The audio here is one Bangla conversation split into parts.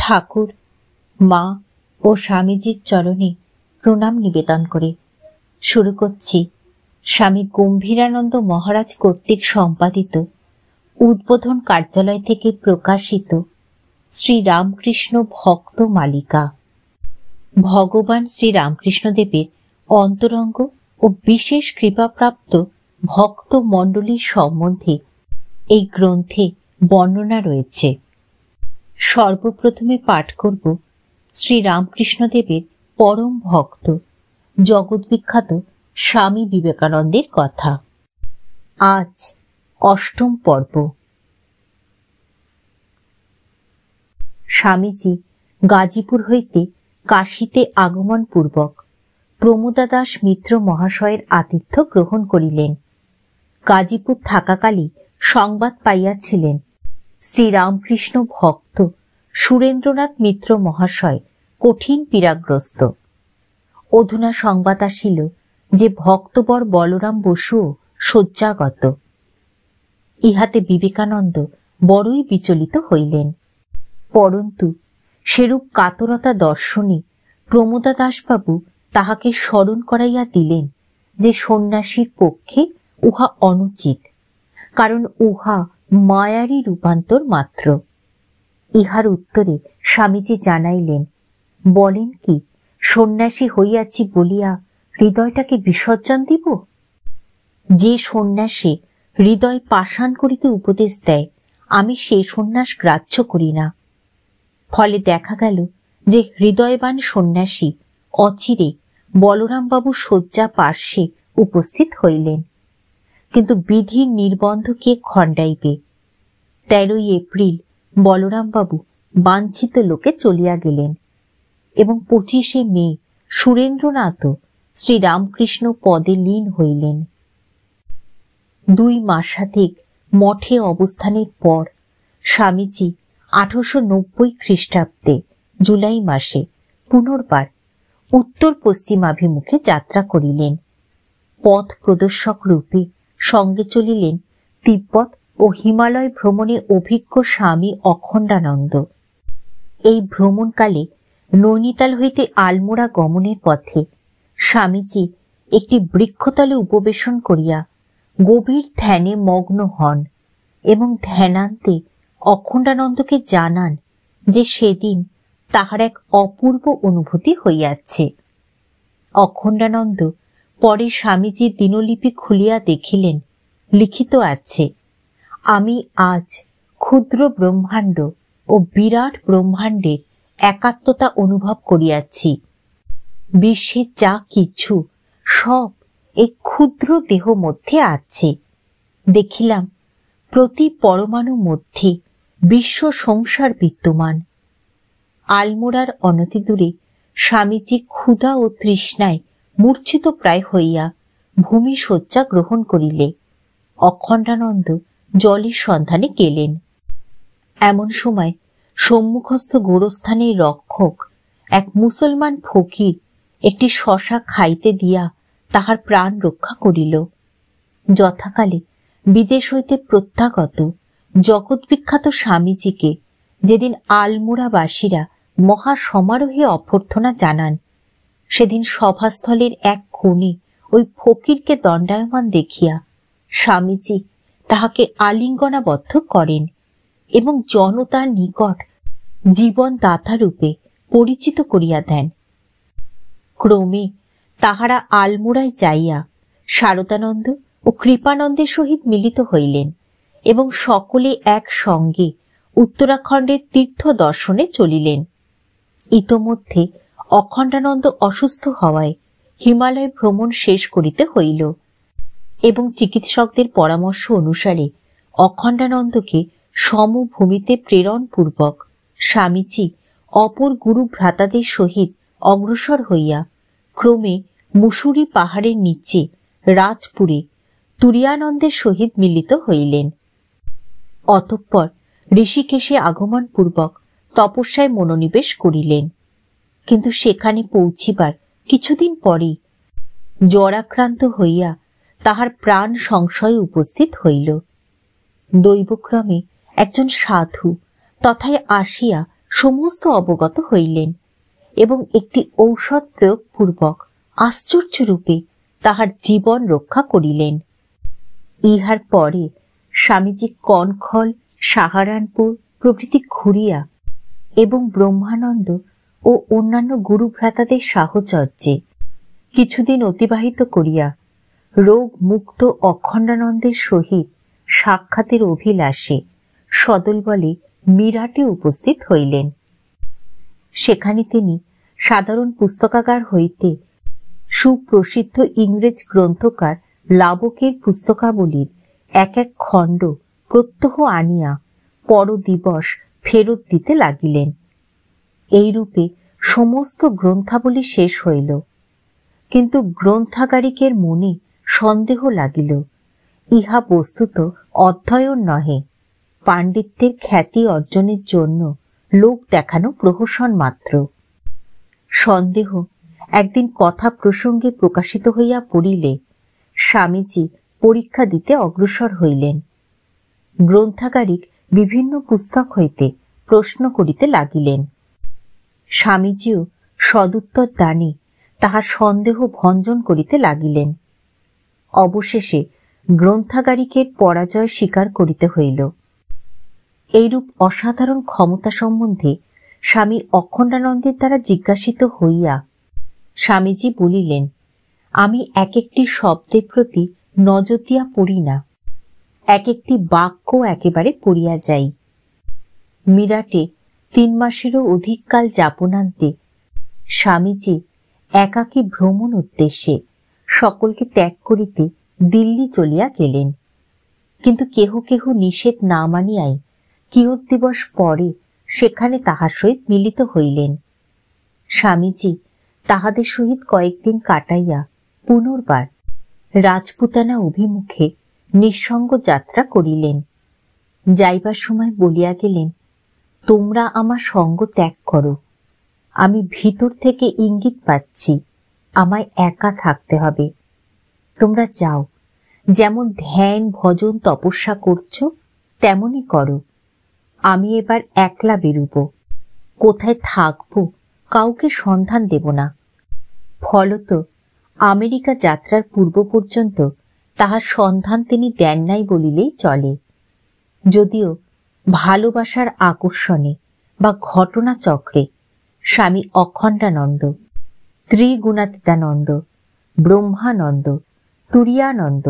ঠাকুর, মা ও স্বামীজির চরণে প্রণাম নিবেদন করে শুরু করছি স্বামী গম্ভীরানন্দ মহারাজ কর্তৃক সম্পাদিত উদ্বোধন কার্যালয় থেকে প্রকাশিত শ্রী রামকৃষ্ণ ভক্ত মালিকা। ভগবান শ্রী রামকৃষ্ণদেবের অন্তরঙ্গ ও বিশেষ কৃপাপ্রাপ্ত ভক্ত মণ্ডলীর সম্বন্ধে এই গ্রন্থে বর্ণনা রয়েছে। সর্বপ্রথমে পাঠ করব শ্রী রামকৃষ্ণদেবের পরম ভক্ত জগৎবিখ্যাত স্বামী বিবেকানন্দের কথা। আজ অষ্টম পর্ব। স্বামীজি গাজীপুর হইতে কাশীতে আগমন পূর্বক প্রমোদা দাস মিত্র মহাশয়ের আতিথ্য গ্রহণ করিলেন। গাজীপুর থাকাকালে সংবাদ পাইয়াছিলেন শ্রীরামকৃষ্ণ ভক্ত সুরেন্দ্রনাথ মিত্র মহাশয় কঠিন পীড়াগ্রস্ত। অধুনা সংবাদ আসিল যে ভক্তবর বলরাম বসুও শয্যাগত। ইহাতে বিবেকানন্দ বড়ই বিচলিত হইলেন, পরন্তু সেরূপ কাতরতা দর্শনে প্রমোদা দাসবাবু তাহাকে স্মরণ করাইয়া দিলেন যে সন্ন্যাসীর পক্ষে উহা অনুচিত, কারণ উহা মায়ারই রূপান্তর মাত্র। ইহার উত্তরে স্বামীজি জানাইলেন, বলেন কি, সন্ন্যাসী হইয়াছি বলিয়া হৃদয়টাকে বিসর্জন দিব? যে সন্ন্যাসী হৃদয় পাষাণ করিতে উপদেশ দেয়, আমি সে সন্ন্যাস গ্রাহ্য করি না। ফলে দেখা গেল যে হৃদয়বান সন্ন্যাসী অচিরে বলরামবাবু শয্যা পার্শ্বে উপস্থিত হইলেন, কিন্তু বিধির নির্বন্ধ কে খণ্ডাইবে? 13 এপ্রিল বলরামবাবু বাঞ্ছিত লোকে চলিয়া গেলেন এবং 25 মে সুরেন্দ্রনাথও শ্রীরামকৃষ্ণ পদে লীন হইলেন। 2 মাসাধিক মঠে অবস্থানের পর স্বামীজি 1890 খ্রিস্টাব্দে জুলাই মাসে পুনর্বার উত্তর পশ্চিমাভিমুখে যাত্রা করিলেন। পথ প্রদর্শক রূপে সঙ্গে চলিলেন তিব্বত ও হিমালয় ভ্রমণে অভিজ্ঞ স্বামী অখণ্ডানন্দ। এই ভ্রমণকালে নৈনিতাল হইতে আলমোড়া গমনের পথে স্বামীজি একটি বৃক্ষতলে উপবেশন করিয়া গভীর ধ্যানে মগ্ন হন এবং ধ্যানান্তে অখণ্ডানন্দকে জানান যে সেদিন তাহার এক অপূর্ব অনুভূতি হইয়াছে। অখণ্ডানন্দ পরে স্বামীজির দিনলিপি খুলিয়া দেখিলেন, লিখিত আছে, আমি আজ ক্ষুদ্র ব্রহ্মাণ্ড ও বিরাট ব্রহ্মাণ্ডের একাত্মতা অনুভব করিয়াছি। বিশ্বের যা কিছু সব এই ক্ষুদ্র দেহ মধ্যে আছে। দেখিলাম প্রতি পরমাণু মধ্যে বিশ্ব সংসার বিদ্যমান। আলমোড়ার অনতিদূরে স্বামীজি ক্ষুধা ও তৃষ্ণায় মূর্ছিত প্রায় হইয়া ভূমি শয্যা গ্রহণ করিলে অখণ্ডানন্দ জলের সন্ধানে গেলেন। এমন সময় সম্মুখস্থ গোরস্থানের রক্ষক এক মুসলমান ফকির একটি শশা খাইতে দিয়া তাহার প্রাণ রক্ষা করিল। যথাকালে বিদেশ হইতে প্রত্যাগত জগৎবিখ্যাত স্বামীজিকে যেদিন আলমোড়াবাসীরা মহা সমারোহে অভ্যর্থনা জানান, সেদিন সভাস্থলের এক কোণে ওই ফকিরকে দণ্ডায়মান দেখিয়া স্বামীজি তাহাকে আলিঙ্গনাবদ্ধ করেন এবং জনতার নিকট জীবনদাতা রূপে পরিচিত করিয়া দেন। ক্রমে তাহারা আলমোড়ায় যাইয়া শারদানন্দ ও কৃপানন্দের সহিত মিলিত হইলেন এবং সকলে একসঙ্গে উত্তরাখণ্ডের তীর্থ দর্শনে চলিলেন। ইতোমধ্যে অখণ্ডানন্দ অসুস্থ হওয়ায় হিমালয় ভ্রমণ শেষ করিতে হইল এবং চিকিৎসকদের পরামর্শ অনুসারে অখণ্ডানন্দকে সমভূমিতে প্রেরণ পূর্বক স্বামীজি অপর গুরু ভ্রাতাদের সহিত অগ্রসর হইয়া ক্রমে মুসুরি পাহাড়ের নিচে রাজপুরে তুরিয়ানন্দের সহিত মিলিত হইলেন। অতঃপর ঋষিকেশে আগমন পূর্বক তপস্যায় মনোনিবেশ করিলেন, কিন্তু সেখানে পৌঁছিবার কিছুদিন পরেই জ্বরাক্রান্ত হইয়া তাহার প্রাণ সংশয়ে উপস্থিত হইল। দৈবক্রমে একজন সাধু তথায় আসিয়া সমস্ত অবগত হইলেন এবং একটি ঔষধ প্রয়োগ পূর্বক আশ্চর্যরূপে তাহার জীবন রক্ষা করিলেন। ইহার পরে স্বামীজি কনখল, সাহারানপুর প্রভৃতি ঘুরিয়া এবং ব্রহ্মানন্দ ও অন্যান্য গুরু ভ্রাতাদের সাহচর্যে কিছুদিন অতিবাহিত করিয়া রোগ মুক্ত অখণ্ডানন্দের সহিত সাক্ষাতের অভিলাষে সদলবলে মিরাটে উপস্থিত হইলেন। সেখানে তিনি সাধারণ পুস্তকাগার হইতে সুপ্রসিদ্ধ ইংরেজ গ্রন্থকার লাবকের পুস্তকাবলীর এক এক খণ্ড প্রত্যহ আনিয়া পরদিবস ফেরত দিতে লাগিলেন। এইরূপে সমস্ত গ্রন্থাবলী শেষ হইল, কিন্তু গ্রন্থাগারিকের মনে সন্দেহ লাগিল, ইহা বস্তুত অধ্যয়ন নহে, পাণ্ডিত্যের খ্যাতি অর্জনের জন্য লোক দেখানো প্রহসন মাত্র। সন্দেহ একদিন কথা প্রসঙ্গে প্রকাশিত হইয়া পড়িলে স্বামীজি পরীক্ষা দিতে অগ্রসর হইলেন। গ্রন্থাগারিক বিভিন্ন পুস্তক হইতে প্রশ্ন করিতে লাগিলেন। স্বামীজিও সদুত্তর দানে তাহার সন্দেহ ভঞ্জন করিতে লাগিলেন। অবশেষে গ্রন্থাগারিকের পরাজয় স্বীকার করিতে হইল। এইরূপ অসাধারণ ক্ষমতা সম্বন্ধে স্বামী অখণ্ডানন্দের দ্বারা জিজ্ঞাসিত হইয়া স্বামীজি বলিলেন, আমি এক একটি শব্দের প্রতি নজর দিয়া পড়ি না, এক একটি বাক্য একেবারে পড়িয়া যাই। মিরাটে 3 মাসেরও অধিক কাল যাপনান্তে স্বামীজি একাকী ভ্রমণ উদ্দেশ্যে সকলকে ত্যাগ করিতে দিল্লি চলিয়া গেলেন। কিন্তু কেহ কেহ নিষেধ না মানিয়াই কিয়ৎ দিবস পরে সেখানে তাহার সহিত মিলিত হইলেন। স্বামীজি তাহাদের সহিত কয়েকদিন কাটাইয়া পুনর্বার রাজপুতানা অভিমুখে নিঃসঙ্গ যাত্রা করিলেন। যাইবার সময় বলিয়া গেলেন, তোমরা আমার সঙ্গ ত্যাগ করো, আমি ভিতর থেকে ইঙ্গিত পাচ্ছি আমায় একা থাকতে হবে। তোমরা যাও, যেমন ধ্যান ভজন তপস্যা করছো তেমনই করো, আমি এবার একলা বেরুব, কোথায় থাকবো কাউকে সন্ধান দেব না। ফলত আমেরিকা যাত্রার পূর্ব পর্যন্ত তাহার সন্ধান তিনি দেন নাই বলিলেই চলে। যদিও ভালোবাসার আকর্ষণে বা ঘটনা চক্রে স্বামী অখণ্ডানন্দ, ত্রিগুণাতীতানন্দ, ব্রহ্মানন্দ, তুরীয়ানন্দ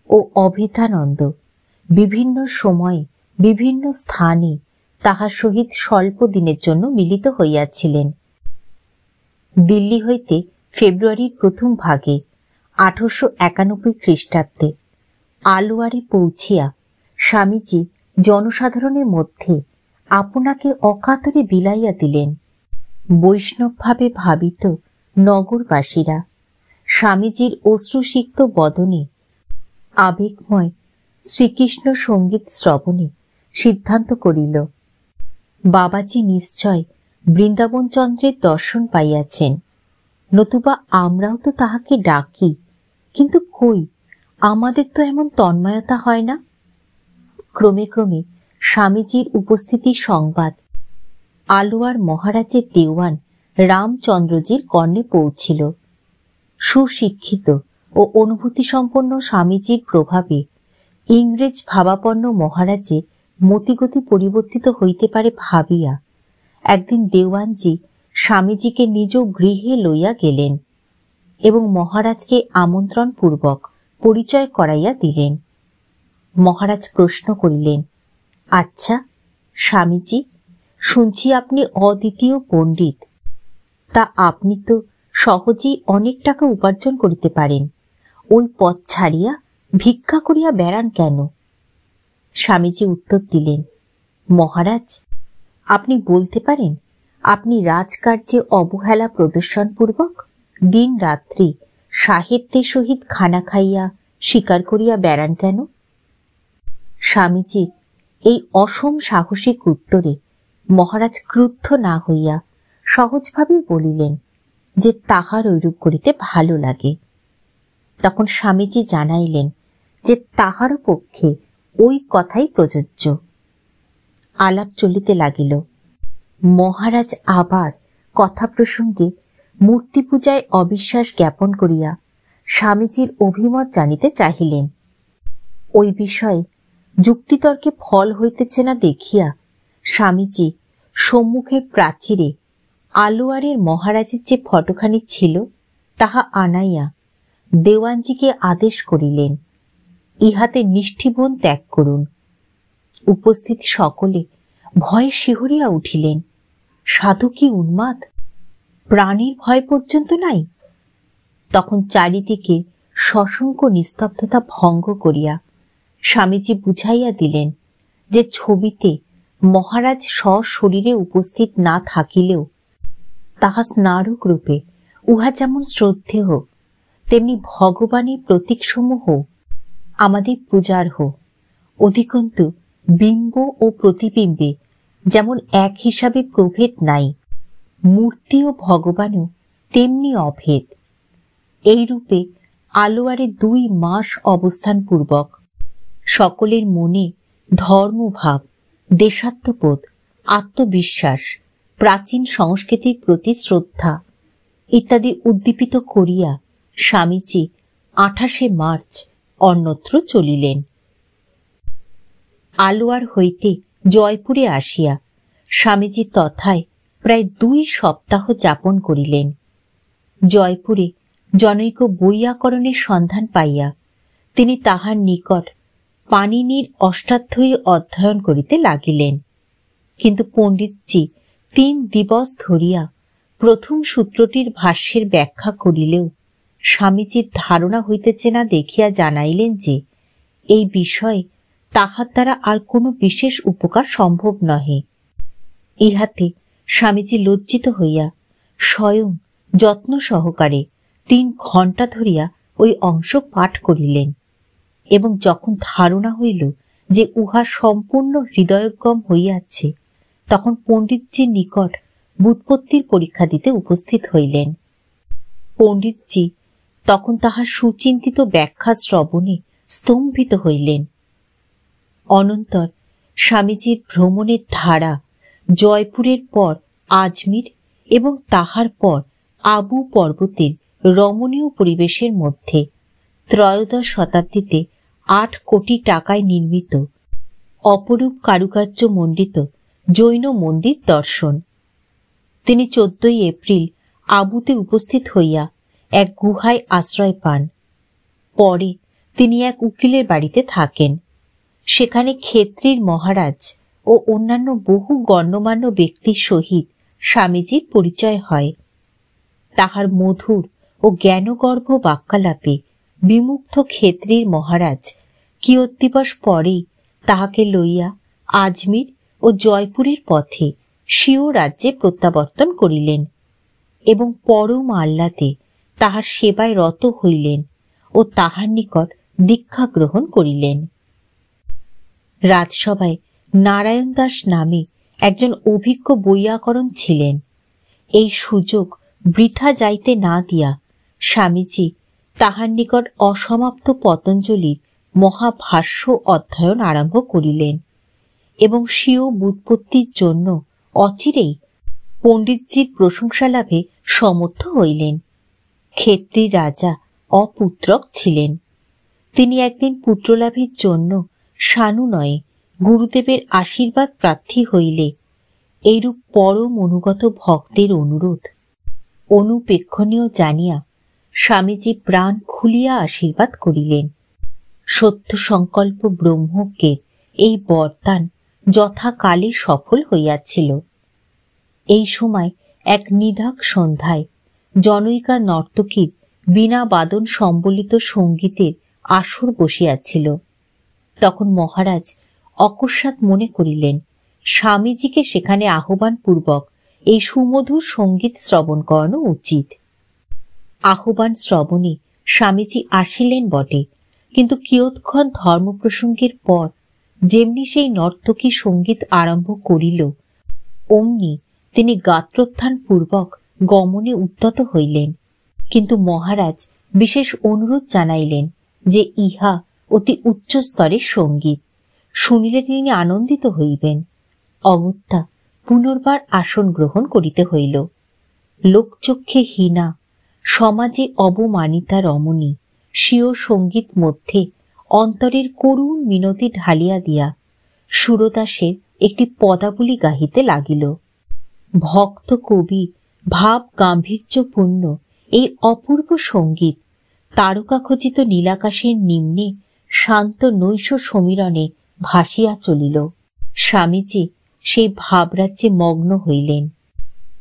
ও অভেদানন্দ বিভিন্ন সময়ে বিভিন্ন স্থানে তাহার সহিত স্বল্প দিনের জন্য মিলিত হইয়াছিলেন। দিল্লি হইতে ফেব্রুয়ারির প্রথম ভাগে 1891 খ্রিস্টাব্দে আলোয়ারে পৌঁছিয়া স্বামীজি জনসাধারণের মধ্যে আপনাকে অকাতরে বিলাইয়া দিলেন। বৈষ্ণবভাবে ভাবিত নগরবাসীরা স্বামীজির অশ্রুসিক্ত বদনে আবেগময় শ্রীকৃষ্ণ সঙ্গীত শ্রবণে সিদ্ধান্ত করিল, বাবাজি নিশ্চয় বৃন্দাবন চন্দ্রের দর্শন পাইয়াছেন, নতুবা আমরাও তো তাহাকে ডাকি, কিন্তু কই, আমাদের তো এমন তন্ময়তা হয় না। ক্রমে ক্রমে স্বামীজির উপস্থিতির সংবাদ আলোয়ার মহারাজের দেওয়ান রামচন্দ্রজির কর্ণে পৌঁছিল। সুশিক্ষিত ও অনুভূতি সম্পন্ন স্বামীজির প্রভাবে ইংরেজ ভাবাপন্ন মহারাজের মতিগতি পরিবর্তিত হইতে পারে ভাবিয়া একদিন দেওয়ানজি স্বামীজিকে নিজ গৃহে লইয়া গেলেন এবং মহারাজকে আমন্ত্রণ পূর্বক পরিচয় করাইয়া দিলেন। মহারাজ প্রশ্ন করিলেন, আচ্ছা স্বামীজি, শুনছি আপনি অদ্বিতীয় পণ্ডিত, তা আপনি তো সহজেই অনেক টাকা উপার্জন করিতে পারেন, ওই পথ ছাড়িয়া ভিক্ষা করিয়া বেড়ান কেন? স্বামীজি উত্তর দিলেন, মহারাজ, আপনি বলতে পারেন আপনি রাজকার্যে অবহেলা প্রদর্শন পূর্বক দিন রাত্রি সাহেবদের সহিত খানা খাইয়া শিকার করিয়া বেড়ান কেন? স্বামীজি এই অসম সাহসিক উত্তরে মহারাজ ক্রুদ্ধ না হইয়া সহজভাবে বলিলেন যে তাহার ঐরূপ করিতে ভালো লাগে। তখন স্বামীজি জানাইলেন যে তাহার পক্ষে ওই কথাই প্রযোজ্য। আলাপ চলিতে লাগিল। মহারাজ আবার কথা প্রসঙ্গে মূর্তি পূজায় অবিশ্বাস জ্ঞাপন করিয়া স্বামীজির অভিমত জানিতে চাহিলেন। ওই বিষয়ে যুক্তিতর্কে ফল হইতেছে না দেখিয়া স্বামীজি সম্মুখের প্রাচীরে আলোয়ারের মহারাজের যে ফটোখানি ছিল তাহা আনাইয়া দেওয়ানজিকে আদেশ করিলেন, ইহাতে নিষ্ঠিবন ত্যাগ করুন। উপস্থিত সকলে ভয়ে শিহরিয়া উঠিলেন। সাধু কি উন্মাদ? প্রাণীর ভয় পর্যন্ত নাই? তখন চারিদিকে সশঙ্ক নিস্তব্ধতা ভঙ্গ করিয়া স্বামীজি বুঝাইয়া দিলেন যে ছবিতে মহারাজ সশরীরে উপস্থিত না থাকিলেও তাহা স্মারক রূপে উহা যেমন শ্রদ্ধেয়, তেমনি ভগবানের প্রতীকসমূহ আমাদের পূজার্হ। অধিকন্তু বিম্ব ও প্রতিবিম্বে যেমন এক হিসাবে প্রভেদ নাই, মূর্তি ও ভগবানও তেমনি অভেদ। এইরূপে আলোয়ারে 2 মাস অবস্থান পূর্বক সকলের মনে ধর্মভাব, দেশাত্মবোধ, আত্মবিশ্বাস, প্রাচীন সংস্কৃতির প্রতি শ্রদ্ধা ইত্যাদি উদ্দীপিত করিয়া স্বামীজি 28শে মার্চ অন্যত্র চলিলেন। আলোয়ার হইতে জয়পুরে আসিয়া স্বামীজি তথায় প্রায় 2 সপ্তাহ যাপন করিলেন। জয়পুরে জনৈক বৈয়াকরণের সন্ধান পাইয়া তিনি তাহার নিকট পাণিনির অষ্টাধ্যায়ী অধ্যয়ন করিতে লাগিলেন। কিন্তু পণ্ডিতজি 3 দিবস ধরিয়া প্রথম সূত্রটির ভাষ্যের ব্যাখ্যা করিলেও স্বামীজির ধারণা হইতেছে না দেখিয়া জানাইলেন যে এই বিষয়ে তাহার দ্বারা আর কোনো বিশেষ উপকার সম্ভব নহে। ইহাতে স্বামীজি লজ্জিত হইয়া স্বয়ং যত্ন সহকারে 3 ঘণ্টা ধরিয়া ওই অংশ পাঠ করিলেন এবং যখন ধারণা হইল যে উহা সম্পূর্ণ হৃদয়ঙ্গম হইয়াছে, তখন পণ্ডিতজির নিকট ব্যুৎপত্তির পরীক্ষা দিতে উপস্থিত হইলেন। পণ্ডিতজি তখন তাহার সুচিন্তিত ব্যাখ্যা শ্রবণে স্তম্ভিত হইলেন। অনন্তর স্বামীজির ভ্রমণের ধারা জয়পুরের পর আজমির এবং তাহার পর আবু পর্বতের রমণীয় পরিবেশের মধ্যে 13শ শতাব্দীতে 8 কোটি টাকায় নির্মিত অপরূপ কারুকার্য মণ্ডিত জৈন মন্দির দর্শন। তিনি 14ই এপ্রিল আবুতে উপস্থিত হইয়া এক গুহায় আশ্রয় পান। পরে তিনি এক উকিলের বাড়িতে থাকেন। সেখানে ক্ষেত্রীর মহারাজ ও অন্যান্য বহু গণ্যমান্য ব্যক্তির সহিত স্বামীজির পরিচয় হয়। তাহার মধুর ও জ্ঞানগর্ভ বাক্যালাপে বিমুগ্ধ ক্ষেত্রীর মহারাজ কিয়দ্দিবস পরেই তাহাকে লইয়া আজমির ও জয়পুরের পথে স্বীয় রাজ্যে প্রত্যাবর্তন করিলেন এবং পরম আহ্লাদে তাহার সেবায় রত হইলেন ও তাহার নিকট দীক্ষা গ্রহণ করিলেন। রাজসভায় নারায়ণ দাস নামে একজন অভিজ্ঞ বৈয়াকরণ ছিলেন। এই সুযোগ বৃথা যাইতে না দিয়া স্বামীজি তাহার নিকট অসমাপ্ত পতঞ্জলির মহাভাষ্য অধ্যয়ন আরম্ভ করিলেন এবং স্বীয় ব্যুৎপত্তির জন্য অচিরেই পণ্ডিতজির প্রশংসা লাভে সমর্থ হইলেন। ক্ষেত্রী রাজা অপুত্রক ছিলেন। তিনি একদিন পুত্রলাভের জন্য সানুনয়ে গুরুদেবের আশীর্বাদ প্রার্থী হইলে এইরূপ পরম অনুগত ভক্তের অনুরোধ অনুপেক্ষণীয় জানিয়া স্বামীজি প্রাণ খুলিয়া আশীর্বাদ করিলেন। সত্য সংকল্প ব্রহ্মজ্ঞের এই বরদান যথাকালে সফল হইয়াছিল। এই সময় এক নিধাক সন্ধ্যায় জনৈকা নর্তকীর বীণা বাদন সম্বলিত সঙ্গীতের আসর বসিয়াছিল। তখন মহারাজ অকস্মাৎ মনে করিলেন স্বামীজিকে সেখানে আহ্বান পূর্বক এই সুমধুর সঙ্গীত শ্রবণ করানো উচিত। আহ্বান শ্রবণে স্বামীজি আসিলেন বটে, কিন্তু কিয়ৎক্ষণ ধর্ম প্রসঙ্গের পর যেমনি সেই নর্তকী সঙ্গীত আরম্ভ করিল, অমনি তিনি গাত্রোত্থান পূর্বক গমনে উদ্যত হইলেন। কিন্তু মহারাজ বিশেষ অনুরোধ জানাইলেন যে ইহা অতি উচ্চ স্তরের সঙ্গীত, শুনিলে তিনি আনন্দিত হইবেন। অগত্যা পুনর্বার আসন গ্রহণ করিতে হইল। লোকচক্ষে হীনা, সমাজে অবমানিতা রমণী স্বীয় সঙ্গীত মধ্যে অন্তরের করুণ মিনতি ঢালিয়া দিয়া সুরদাসের একটি পদাবলী গাহিতে লাগিল। ভক্ত কবি ভাব গাম্ভীর্যপূর্ণ এই অপূর্ব সঙ্গীত তারকাখচিত নীলাকাশের নিম্নে শান্ত নৈশ সমীরণে ভাসিয়া চলিল। স্বামীজি সেই ভাবরাজ্যে মগ্ন হইলেন।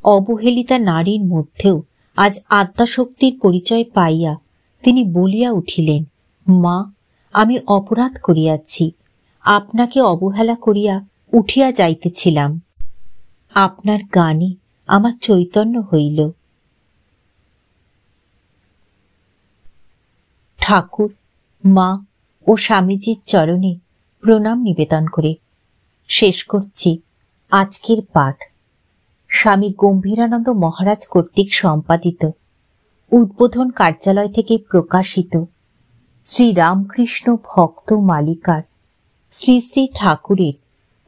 অবহেলিতা নারীর মধ্যেও আজ আত্মাশক্তির পরিচয় পাইয়া তিনি বলিয়া উঠিলেন, মা, আমি অপরাধ করিয়াছি, আপনাকে অবহেলা করিয়া উঠিয়া যাইতেছিলাম। আপনার গানে আমার চৈতন্য হইল। ঠাকুর, মা ও স্বামীজির চরণে প্রণাম নিবেদন করে শেষ করছি আজকের পাঠ। স্বামী গম্ভীরানন্দ মহারাজ কর্তৃক সম্পাদিত, উদ্বোধন কার্যালয় থেকে প্রকাশিত শ্রী রামকৃষ্ণ ভক্ত মালিকার শ্রী শ্রী ঠাকুরের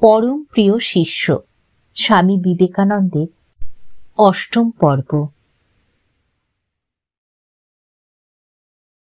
পরম প্রিয় শিষ্য স্বামী বিবেকানন্দের ৮ম পর্ব।